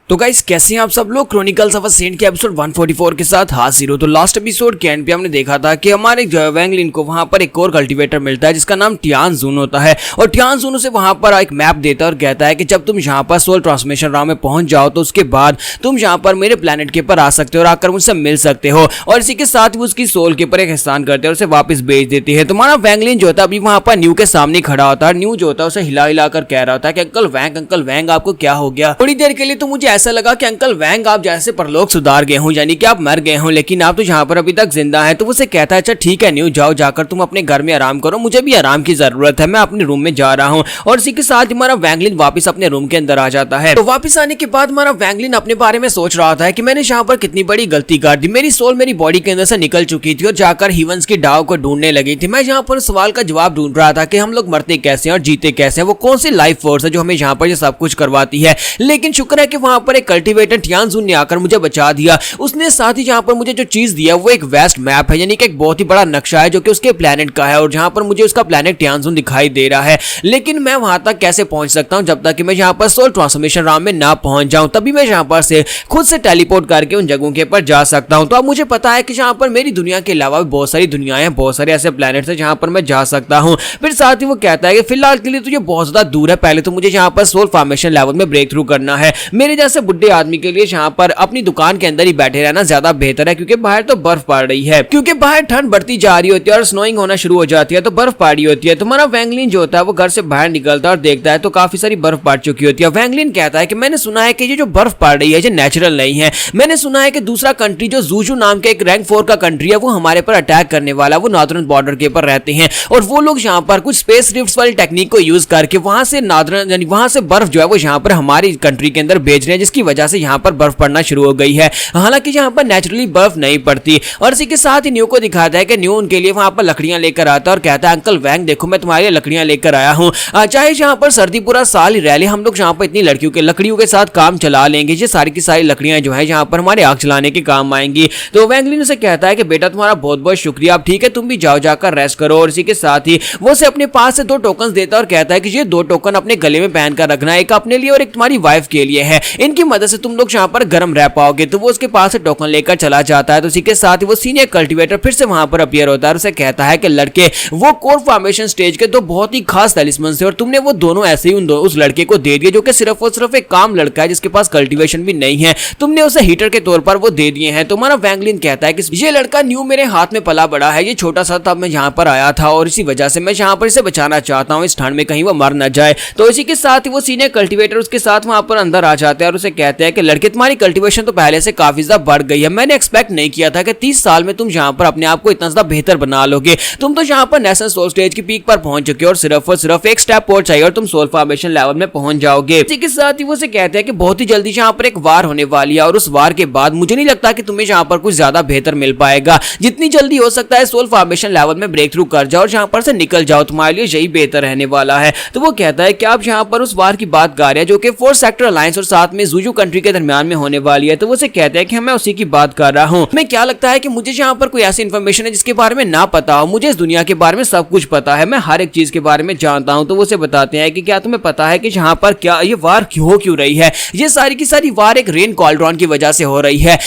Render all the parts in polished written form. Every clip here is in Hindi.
तो गाइस कैसे हैं आप सब लोग। क्रॉनिकल्स ऑफ अ सेंट के एपिसोड 144 के साथ हाजिर हो। तो लास्ट एपिसोड के एंड पे हमने देखा था कि हमारे वैंग लिन को वहां पर एक और कल्टीवेटर मिलता है जिसका नाम टियानजुन होता है और टियानजुन उसे वहां पर एक मैप देता है और कहता है कि जब तुम यहाँ पर सोल ट्रांसमिशन राम में पहुंच जाओ तो उसके बाद तुम यहाँ पर मेरे प्लेनेट के ऊपर आ सकते हो और आकर मुझसे मिल सकते हो। और इसी के साथ ही उसकी सोल के ऊपर एक एहसान करते हैं और उसे वापस भेज देती है। तो हमारा वैंग लिन जो होता है अभी वहां पर न्यू के सामने खड़ा होता है। न्यू जो होता है उसे हिला हिला कर कह रहा होता है कि अंकल वैंग आपको क्या हो गया। थोड़ी देर के लिए तो मुझे ऐसा लगा कि अंकल वैंग आप जैसे परलोक सुधार गए हो, यानी कि आप मर गए हो, लेकिन आप तो यहाँ पर अभी तक जिंदा हैं। तो वो से कहता है अच्छा ठीक है न्यू, जाओ जाकर तुम अपने घर में आराम करो, मुझे भी आराम की जरूरत है, मैं अपने रूम में जा रहा हूँ। और इसी के साथ हमारा वैंगलिन वापस अपने रूम के अंदर आ जाता है। तो वापस आने के बाद हमारा वैंगलिन अपने बारे में सोच रहा था कि मैंने यहाँ पर कितनी बड़ी गलती कर दी। मेरी सोल मेरी बॉडी के अंदर से निकल चुकी थी और जाकर हीवंस की डाव को ढूंढने लगी थी। मैं यहाँ पर सवाल का जवाब ढूंढ रहा था कि हम लोग मरते कैसे और जीते कैसे, वो कौन सी लाइफ फोर्स है जो हमें यहाँ पर ये सब कुछ करवाती है। लेकिन शुक्र है कि वहां पर एक कल्टीवेटर टियानजुन ने आकर मुझे बचा दिया। उसने साथ ही जहां पर मुझे जो चीज दिया वो एक वेस्ट मैप है, यानी कि एक बहुत ही बड़ा नक्शा है जो कि उसके प्लेनेट का है और जहां पर मुझे उसका प्लेनेट टियानजुन दिखाई दे रहा है। लेकिन मैं वहां तक कैसे पहुंच सकता हूं जब तक कि मैं यहां पर सोल ट्रांसफॉर्मेशन राम में ना पहुंच जाऊं, तभी मैं यहां पर से खुद से टेलीपोर्ट करके उन जगहों के ऊपर जा सकता हूं। तो अब मुझे पता है कि यहां पर मेरी दुनिया के अलावा भी बहुत सारी दुनियाएं हैं, बहुत सारे ऐसे प्लेनेट्स हैं जहां पर मैं जा सकता हूं। फिर साथ ही वो कहता है कि फिलहाल के लिए तो ये बहुत ज्यादा दूर है, पहले तो मुझे यहां पर सोल फॉर्मेशन लेवल में ब्रेक थ्रू करना है। मेरे जैसे बुढ़े आदमी के लिए यहां पर अपनी दुकान के अंदर ही बैठे रहना ज्यादा बेहतर है, क्योंकि बाहर तो बर्फ पड़ रही है, क्योंकि बाहर ठंड बढ़ती जा रही होती है और स्नोइंग होना शुरू हो जाती है, तो बर्फ पड़ी होती है। तो हमारा वैंगलिन जो होता है वो घर से बाहर निकलता है और देखता है तो काफी सारी बर्फ पड़ चुकी होती है। वैंगलिन कहता है कि मैंने सुना है कि ये जो बर्फ पड़ रही है ये नेचुरल नहीं है। मैंने सुना है कि दूसरा कंट्री जो जूजू नाम के एक रैंक 4 का कंट्री है वो हमारे पर अटैक करने वाला, वो नॉर्दर्न बॉर्डर के ऊपर रहते हैं और वो लोग यहाँ पर कुछ स्पेस रिफ्ट्स वाली टेक्निक को यूज करके वहां से नॉर्दर्न यानी वहां से बर्फ जो है वो यहाँ पर हमारी कंट्री के अंदर भेज रहे हैं, जिसकी वजह से यहाँ पर बर्फ पड़ना शुरू हो गई है। हालांकि यहाँ पर नेचुरली बर्फ नहीं पड़ती। और इसी के साथ ही न्यू को दिखाता है कि न्यू उनके लिए वहां पर लकड़ियां लेकर आता है और कहता है अंकल वैंग देखो मैं तुम्हारे लिए लकड़ियां लेकर आया हूं, चाहे यहाँ पर सर्दी पूरा साल ही रह ले, हम लोग यहाँ पर इतनी लकड़ियों के साथ काम चला लेंगे। ये सारी की सारी लकड़ियां जो है यहाँ पर हमारे आग चलाने के काम आएंगी। तो वैंगलिन उसे कहता है कि बेटा तुम्हारा बहुत बहुत शुक्रिया, अब ठीक है तुम भी जाओ जाकर रेस्ट करो। और इसी के साथ ही वो उसे अपने पास से 2 टोकन देता है और कहता है कि ये 2 टोकन अपने गले में पहन कर रखना, एक अपने लिए और एक तुम्हारी वाइफ के लिए है, इनकी मदद से तुम लोग यहाँ पर गर्म रह पाओगे। तो वो उसके पास से टोकन लेकर चला जाता है। तो इसी के साथ ही वो सीनियर कल्टीवेटर फिर से वहां पर अपीयर होता है और उसे कहता है कि लड़के वो कोर फॉर्मेशन स्टेज के 2 बहुत ही खास तलिस्मन थे और तुमने वो दोनों ऐसे ही उस लड़के को दे दिए जो कि सिर्फ और सिर्फ एक काम लड़का है जिसके पास कल्टीवेशन भी नहीं है, तुमने उसे हीटर के तौर पर वो दे दिए हैं। तो हमारा वैंगलिन कहता है कि ये लड़का न्यू मेरे हाथ में पला बड़ा है, ये छोटा सा था, मैं यहाँ पर आया था और इसी वजह से मैं यहाँ पर इसे बचाना चाहता हूँ, इस ठंड में कहीं वो मर न जाए। तो इसी के साथ ही वो सीनियर कल्टीवेटर उसके साथ वहां पर अंदर आ जाते हैं और उसे कहते हैं कि लड़के तुम्हारी कल्टीवेशन तो पहले से काफी ज्यादा बढ़ गई है, मैंने एक्सपेक्ट नहीं किया था कि 30 साल में तुम यहाँ पर अपने आप को इतना ज्यादा बेहतर बना लोगे। तुम तो यहाँ पर नेशनल सोल स्टेज की पीक पर पहुंच चुके हो और सिर्फ एक स्टेप और चाहिए और तुम सोल फॉर्मेशन लेवल में पहुंच जाओगे। इसी के साथ ही वो से कहते हैं कि बहुत ही जल्दी यहाँ पर एक वार होने वाली है और उस वार के बाद मुझे नहीं लगता कि तुम्हें यहाँ पर कुछ ज्यादा बेहतर मिल पाएगा, जितनी जल्दी हो सकता है सोल फॉर्मेशन लेवल में ब्रेक थ्रू कर जाओ और यहाँ पर से निकल जाओ, तुम्हारे लिए यही बेहतर रहने वाला है। तो वो कहता है कि आप यहाँ पर उस वार की बात कर रहे हैं जो कि 4 सेक्टर अलायंस और साथ में जूजू कंट्री के दरमियान में होने वाली है। तो वो से कहते हैं कि मैं उसी की बात कर रहा हूँ। मैं क्या लगता है कि मुझे यहाँ पर कोई ऐसी इंफॉर्मेशन है जिसके बारे में ना पता हो, मुझे इस दुनिया के बारे में सब कुछ पता है, मैं हर एक चीज के बारे में जानता हूँ। तो वो से बताते हैं कि क्या तुम्हें पता है कि यहाँ पर क्या ये वार हो क्यों रही है, ये सारी की सारी वार एक रेन कॉल्ड्रॉन की वजह से हो रही है।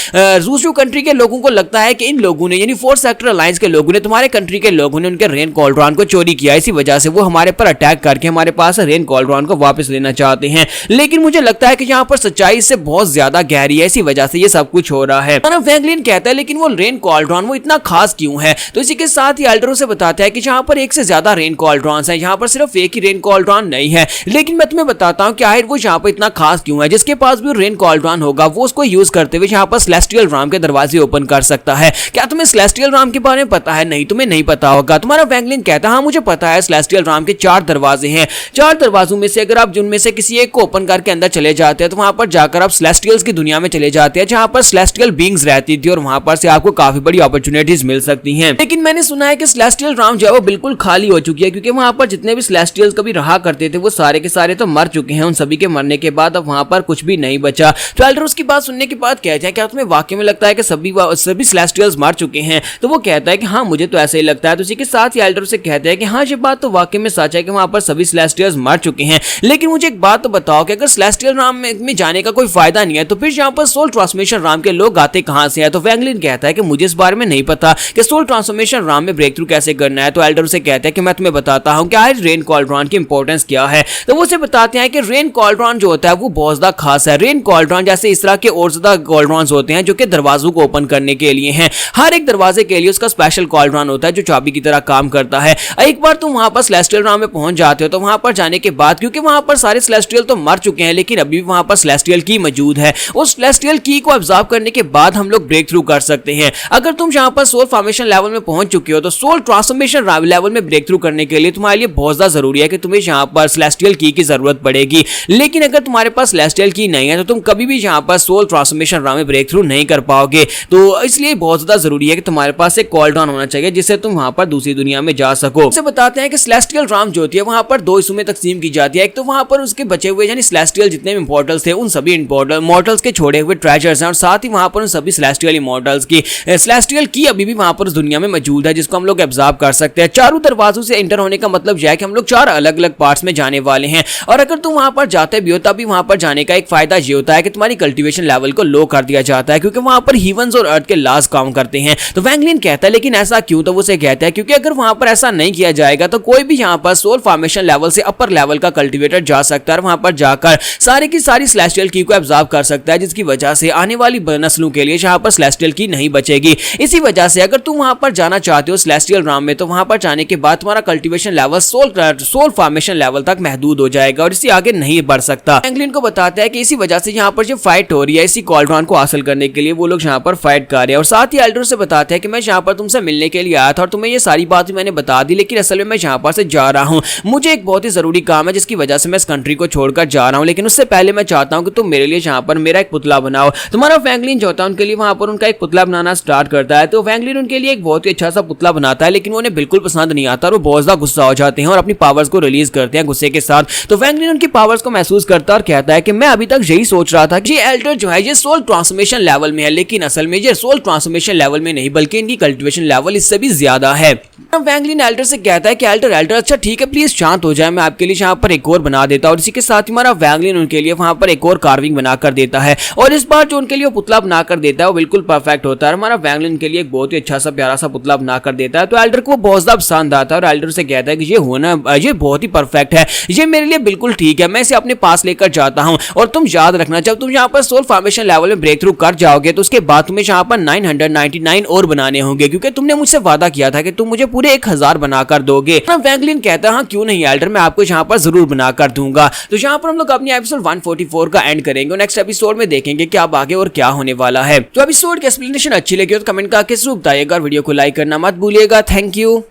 जूजू कंट्री के लोगों को लगता है कि इन लोगों ने यानी 4 सेक्टर अलायंस के लोगों ने, तुम्हारे कंट्री के लोगों ने उनके रेन कॉल्ड्रॉन को चोरी किया, इसी वजह से वो हमारे पर अटैक करके हमारे पास रेन कॉल्ड्रॉन को वापस लेना चाहते हैं। लेकिन मुझे लगता है कि यहाँ पर सच्चाई इससे बहुत ज्यादा गहरी है, इसी वजह से ये सब कुछ हो रहा है। वैंगलिन कहता है लेकिन वो रेन कॉल्ड्रॉन वो इतना खास क्यों है। तो इसी के साथ ही एल्डरो से बताता है कि यहाँ पर एक से ज्यादा रेन कॉल्ड्रॉन्स हैं, यहाँ पर सिर्फ एक ही रेन कॉल्ड्रॉन नहीं है। लेकिन मैं तुम्हें बताता हूँ कि आखिर वो यहाँ पर इतना खास क्यों है, जिसके पास भी रेन कॉल्ड्रॉन होगा वो उसको यूज करते हुए यहाँ पर सेलेस्टियल राम के दरवाजे ओपन कर सकता है। क्या तुम्हें सेलेस्टियल राम के बारे में पता है? नहीं, तुम्हें नहीं पता होगा। तुम्हारा वैंगलिन कहता है हाँ मुझे पता है, सेलेस्टियल राम के 4 दरवाजे हैं, 4 दरवाजों में से अगर आप जिनमें से किसी एक को ओपन करके अंदर चले जाते हैं तो वहां पर जाकर आप सेलेस्टियल्स की दुनिया में चले जाते हैं जहां पर सेलेस्टियल बीइंग्स रहती थी और वहां पर से आपको काफी बड़ी अपॉर्चुनिटीज मिल सकती हैं। लेकिन मैंने सुना है कि सेलेस्टियल राम जो है वो बिल्कुल खाली हो चुकी है, क्योंकि वहां पर जितने भी सेलेस्टियल्स कभी रहा करते थे वो सारे के सारे तो मर चुके हैं। उन सभी के मरने के बाद अब वहां पर कुछ भी नहीं बचा। तो एल्डरोस की बात सुनने के बाद कहते हैं क्या तुम्हें वाकई में लगता है कि सभी सेलेस्टियल्स मर चुके हैं? तो वो कहता है कि हाँ मुझे तो ऐसा ही लगता है। तो इसी के साथ ही एल्डरोस से कहते हैं कि हाँ ये बात तो वाकई में सच है कि वहां पर सभी सेलेस्टियल्स मर चुके हैं, लेकिन मुझे एक बात तो बताओ कि अगर सेलेस्टियल राम में जाने का कोई फायदा नहीं है। तो फिर यहाँ पर सोल ट्रांसफॉर्मेशन राम के लोग आते कहां से हैं? तो वैंगलिन कहता है कि मुझे इस बारे में नहीं पता कि सोल ट्रांसफॉर्मेशन राम में ब्रेक थ्रू कैसे करना है। तो एल्डर उसे कहता है कि मैं तुम्हें बताता हूं क्या है रेन कॉल्ड्रॉन की इंपॉर्टेंस क्या है। तो वो उसे बताते हैं कि रेन कॉल्ड्रॉन जो होता है वो बहुत ज्यादा खास है। रेन कॉल्ड्रॉन जैसे इस तरह के और ज्यादा कॉल्ड्रॉन्स होते हैं जो कि दरवाजों को ओपन करने के लिए हैं। हर एक दरवाजे के लिए उसका स्पेशल कॉल्ड्रॉन होता है जो चाबी की तरह काम करता है। एक बार तुम वहां पर सेलेस्टियल राम में पहुंच जाते हो तो वहां पर जाने के बाद, क्योंकि वहां पर सारे सेलेस्टियल तो मर चुके हैं लेकिन अभी भी वहां पर सेलेस्टियल की मौजूद है, उस सेलेस्टियल की को ऑब्जर्व करने के बाद हम लोग ब्रेक थ्रू कर सकते हैं। अगर तुम यहां पर सोल फॉर्मेशन लेवल में पहुंच चुके हो तो सोल ट्रांसफॉर्मेशन लेवल में ब्रेक थ्रू करने के लिए तुम्हारे लिए बहुत ज्यादा जरूरी है कि तुम्हें यहां पर सेलेस्टियल की जरूरत पड़ेगी। लेकिन अगर तुम्हारे पास सेलेस्टियल की नहीं है तो तुम कभी भी यहां पर सोल ट्रांसफॉर्मेशन राम में ब्रेक थ्रू नहीं कर पाओगे। तो इसलिए बहुत ज्यादा जरूरी है कि तुम्हारे पास एक कॉल्ड्रॉन होना चाहिए जिससे तुम वहां पर दूसरी दुनिया में जा सको। इसे बताते हैं कि सेलेस्टियल राम जो होती है वहां पर दो हिस्सों में तकसीम की जाती है। एक तो वहां पर उसके बचे हुए यानी सेलेस्टियल जितने भी इमॉर्टल्स थे उन सभी इमॉर्टल्स के छोड़े हुए ट्रेजर्स हैं, और साथ ही वहां पर उन सभी सेलेस्टियल इमॉर्टल्स की सेलेस्टियल की अभी भी वहां पर उस दुनिया में मौजूद है जिसको हम लोग ऑब्जर्व कर सकते हैं। चारों दरवाजों से एंटर होने का मतलब यह है कि हम लोग चार अलग अलग पार्ट्स में जाने वाले हैं। और अगर तुम वहां पर जाते भी हो तभी वहां पर जाने का एक फायदा ये होता है कि तुम्हारी कल्टीवेशन लेवल को लो कर दिया जाता है, क्योंकि वहां पर हीवंस और अर्थ के लॉज काम करते हैं। तो वैंगलिन कहता है लेकिन ऐसा क्यों? तो वो उसे कहता है क्योंकि अगर वहां पर ऐसा नहीं किया जाएगा तो कोई भी यहां पर सोल फॉर्मेशन लेवल से अपर लेवल का कल्टीवेटर जा सकता है, वहां पर जाकर सारी की सारी सेलेस्टियल की को ऑब्जर्व कर सकता है, जिसकी वजह से आने वाली नस्लों के लिए यहां पर सेलेस्टियल की नहीं बचेगी। इसी वजह से अगर तुम वहां पर जाना चाहते हो सेलेस्टियल राम में तो वहां पर जाने के बाद तुम्हारा cultivation level soul formation level तक महदूद हो जाएगा और इससे आगे नहीं बढ़ सकता। वैंगलिन को बताता है कि इसी वजह से यहां पर जो फाइट हो रही है इसी कॉल्ड्रॉन को हासिल करने के लिए वो लोग यहां पर फाइट कर रहे हैं। और साथ ही एल्डर से बताते हैं कि मैं यहां पर तुमसे मिलने के लिए आया था और तुम्हें ये सारी बात मैंने बता दी, लेकिन असल में मैं यहां पर से जा रहा हूं, मुझे एक बहुत ही जरूरी काम है जिसकी वजह से मैं इस कंट्री को छोड़कर जा रहा हूं। लेकिन उससे पहले मैं चाहता हूं कि तुम मेरे लिए यहां पर मेरा एक पुतला बनाओ। तुम्हारा वैंगलिन जो होता है उनके लिए वहां पर उनका एक पुतला बनाना स्टार्ट करता है। तो वैंगलिन उनके लिए एक बहुत ही अच्छा सा पुतला बनाता है, लेकिन उन्हें बिल्कुल पसंद नहीं आता और वो बहुत ज्यादा गुस्सा हो जाते हैं और अपनी पावर्स को रिलीज करते हैं गुस्से के साथ। तो वैंगलिन उनकी पावर्स को महसूस करता है और कहता है कि मैं अभी तक यही सोच रहा था कि ये एल्डर जो है ये सोल ट्रांसफॉर्मेशन लेवल में है, लेकिन असल में ये सोल ट्रांसफॉर्मेशन लेवल में नहीं बल्कि इनकी कल्टीवेशन लेवल इससे भी ज्यादा है। वैंगलिन एल्डर से कहता है कि एल्डर अच्छा ठीक है प्लीज शांत हो जाए, मैं आपके लिए यहाँ पर एक और बना देता हूं। और इसी के साथ ही हमारा वैंगलिन उनके लिए वहां पर एक और कार्विंग बनाकर देता है और इस बार जो उनके लिए पुतला बनाकर देता है वो बिल्कुल परफेक्ट होता है। हमारा वैंगलिन के लिए एक बहुत ही अच्छा सा प्यारा सा पुतला बनाकर देता है। तो एल्डर को बहुत ज्यादा पसंद आता है और एल्डर से कहता है कि ये बहुत ही परफेक्ट है, ये मेरे लिए बिल्कुल ठीक है, मैं इसे अपने पास लेकर जाता हूं। और तुम याद रखना जब तुम यहाँ पर सोल फॉर्मेशन लेवल में ब्रेक थ्रू कर जाओगे तो उसके बाद तुम्हें यहाँ पर 999 और बनाने होंगे, क्योंकि तुमने मुझसे वादा किया था कि तुम मुझे पूरे 1000 बनाकर दोगे। वैंगलिन कहता है हाँ क्यों नहीं एल्डर, मैं आपको यहाँ पर जरूर बनाकर दूंगा। तो यहाँ पर हम लोग अपनी एपिसोड 144 का एंड करेंगे और नेक्स्ट एपिसोड में देखेंगे क्या आगे और क्या होने वाला है। तो एपिसोड की एक्सप्लेनेशन अच्छी लगी हो तो कमेंट करके जरूर बताइएगा और वीडियो को लाइक करना मत भूलिएगा। Thank you.